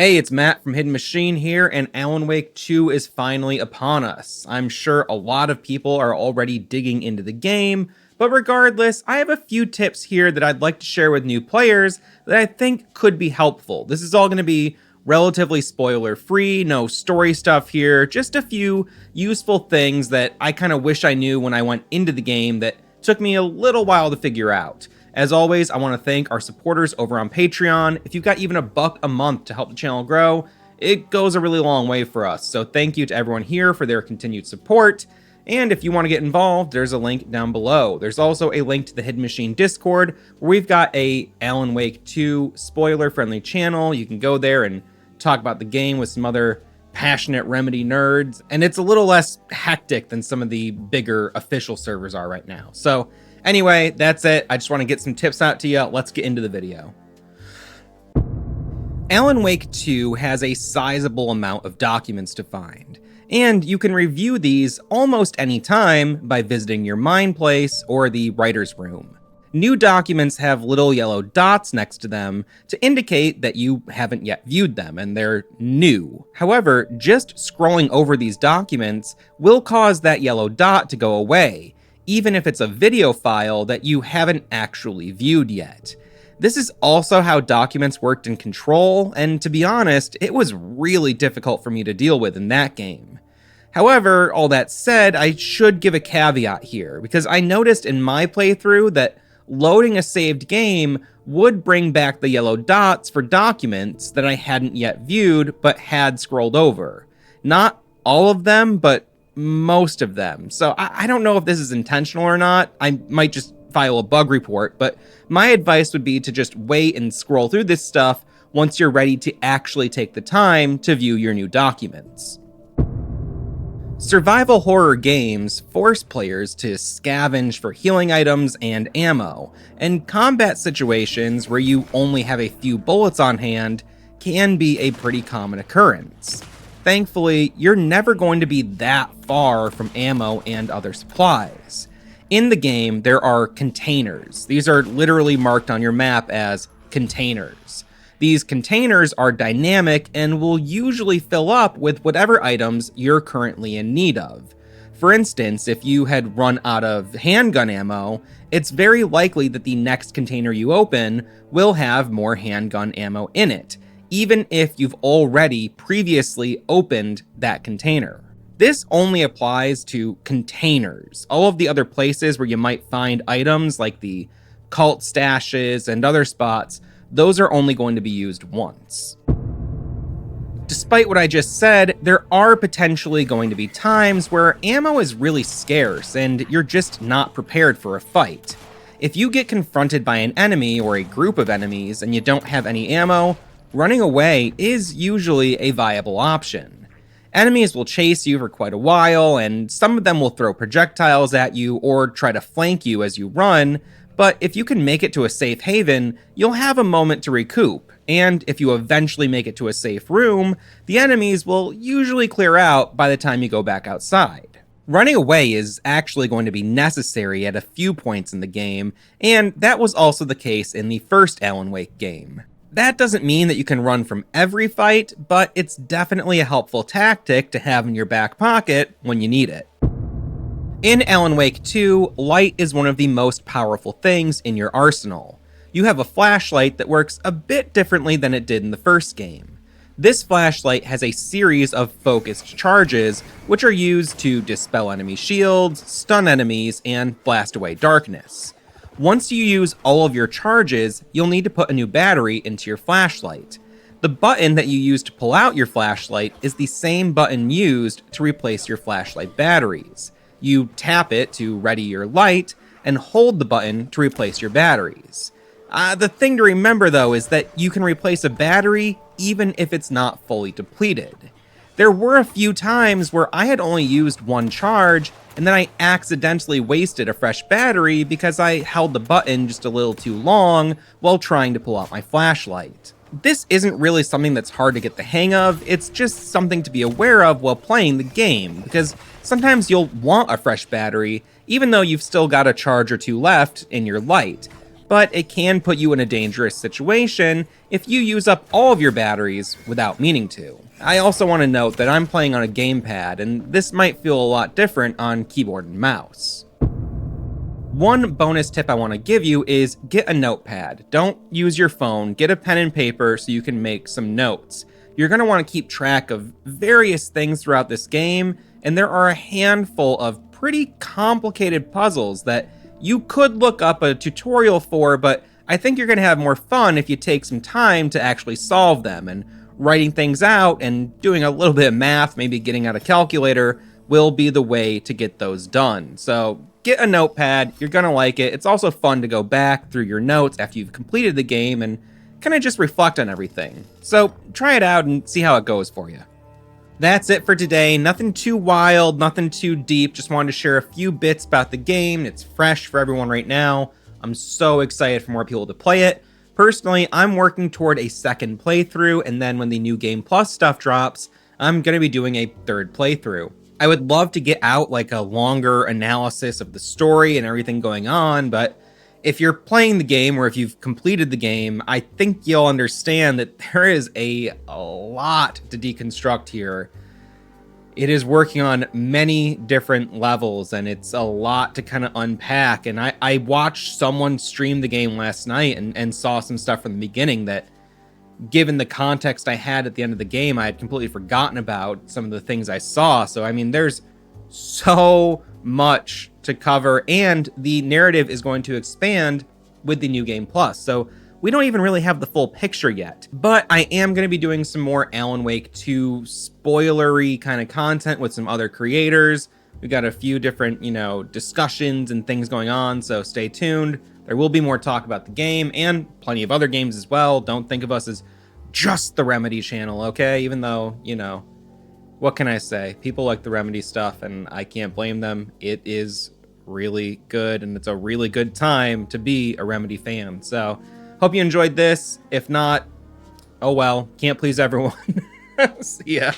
Hey, it's Matt from Hidden Machine here, and Alan Wake 2 is finally upon us. I'm sure a lot of people are already digging into the game, but regardless, I have a few tips here that I'd like to share with new players that I think could be helpful. This is all going to be relatively spoiler-free, no story stuff here, just a few useful things that I kind of wish I knew when I went into the game that took me a little while to figure out. As always, I want to thank our supporters over on Patreon. If you've got even $1 a month to help the channel grow, it goes a really long way for us. So thank you to everyone here for their continued support. And if you want to get involved, there's a link down below. There's also a link to the Hidden Machine Discord, where we've got a Alan Wake 2 spoiler-friendly channel. You can go there and talk about the game with some other passionate Remedy nerds. And it's a little less hectic than some of the bigger official servers are right now. So anyway, that's it. I just want to get some tips out to you. Let's get into the video. Alan Wake 2 has a sizable amount of documents to find, and you can review these almost any time by visiting your Mind Place or the Writer's Room. New documents have little yellow dots next to them to indicate that you haven't yet viewed them and they're new. However, just scrolling over these documents will cause that yellow dot to go away, even if it's a video file that you haven't actually viewed yet. This is also how documents worked in Control, and to be honest, it was really difficult for me to deal with in that game. However, all that said, I should give a caveat here, because I noticed in my playthrough that loading a saved game would bring back the yellow dots for documents that I hadn't yet viewed but had scrolled over. Not all of them, but most of them. So I don't know if this is intentional or not. I might just file a bug report, but my advice would be to just wait and scroll through this stuff once you're ready to actually take the time to view your new documents. Survival horror games force players to scavenge for healing items and ammo, and combat situations where you only have a few bullets on hand can be a pretty common occurrence. Thankfully, you're never going to be that far from ammo and other supplies. In the game, there are containers. These are literally marked on your map as containers. These containers are dynamic and will usually fill up with whatever items you're currently in need of. For instance, if you had run out of handgun ammo, it's very likely that the next container you open will have more handgun ammo in it, even if you've already previously opened that container. This only applies to containers. All of the other places where you might find items like the cult stashes and other spots, those are only going to be used once. Despite what I just said, there are potentially going to be times where ammo is really scarce and you're just not prepared for a fight. If you get confronted by an enemy or a group of enemies and you don't have any ammo, running away is usually a viable option. Enemies will chase you for quite a while, and some of them will throw projectiles at you or try to flank you as you run, but if you can make it to a safe haven, you'll have a moment to recoup, and if you eventually make it to a safe room, the enemies will usually clear out by the time you go back outside. Running away is actually going to be necessary at a few points in the game, and that was also the case in the first Alan Wake game. That doesn't mean that you can run from every fight, but it's definitely a helpful tactic to have in your back pocket when you need it. In Alan Wake 2, light is one of the most powerful things in your arsenal. You have a flashlight that works a bit differently than it did in the first game. This flashlight has a series of focused charges, which are used to dispel enemy shields, stun enemies, and blast away darkness. Once you use all of your charges, you'll need to put a new battery into your flashlight. The button that you use to pull out your flashlight is the same button used to replace your flashlight batteries. You tap it to ready your light, and hold the button to replace your batteries. The thing to remember though is that you can replace a battery even if it's not fully depleted. There were a few times where I had only used one charge, and then I accidentally wasted a fresh battery because I held the button just a little too long while trying to pull out my flashlight. This isn't really something that's hard to get the hang of, it's just something to be aware of while playing the game, because sometimes you'll want a fresh battery, even though you've still got a charge or two left in your light. but it can put you in a dangerous situation if you use up all of your batteries without meaning to. I also want to note that I'm playing on a gamepad, and this might feel a lot different on keyboard and mouse. One bonus tip I want to give you is get a notepad. Don't use your phone, get a pen and paper so you can make some notes. You're going to want to keep track of various things throughout this game, and there are a handful of pretty complicated puzzles that you could look up a tutorial for, but I think you're going to have more fun if you take some time to actually solve them, and writing things out and doing a little bit of math, maybe getting out a calculator, will be the way to get those done. So get a notepad, you're gonna like it. It's also fun to go back through your notes after you've completed the game and kind of just reflect on everything. So try it out and see how it goes for you. That's it for today. Nothing too wild, nothing too deep. Just wanted to share a few bits about the game. It's fresh for everyone right now. I'm so excited for more people to play it. Personally, I'm working toward a second playthrough, and then when the new Game Plus stuff drops, I'm gonna be doing a third playthrough. I would love to get out like a longer analysis of the story and everything going on, but if you're playing the game or if you've completed the game, I think you'll understand that there is a lot to deconstruct here. It is working on many different levels, and it's a lot to kind of unpack. And I watched someone stream the game last night and saw some stuff from the beginning that, given the context I had at the end of the game, I had completely forgotten about some of the things I saw. So, I mean, there's so much to cover, and the narrative is going to expand with the new Game Plus. So we don't even really have the full picture yet. But I am going to be doing some more Alan Wake 2 spoilery kind of content with some other creators. We've got a few different, discussions and things going on, so stay tuned. There will be more talk about the game and plenty of other games as well. Don't think of us as just the Remedy channel, okay? Even though, what can I say? People like the Remedy stuff, and I can't blame them. It is really good, and it's a really good time to be a Remedy fan. So, hope you enjoyed this. If not, oh well, can't please everyone. See ya.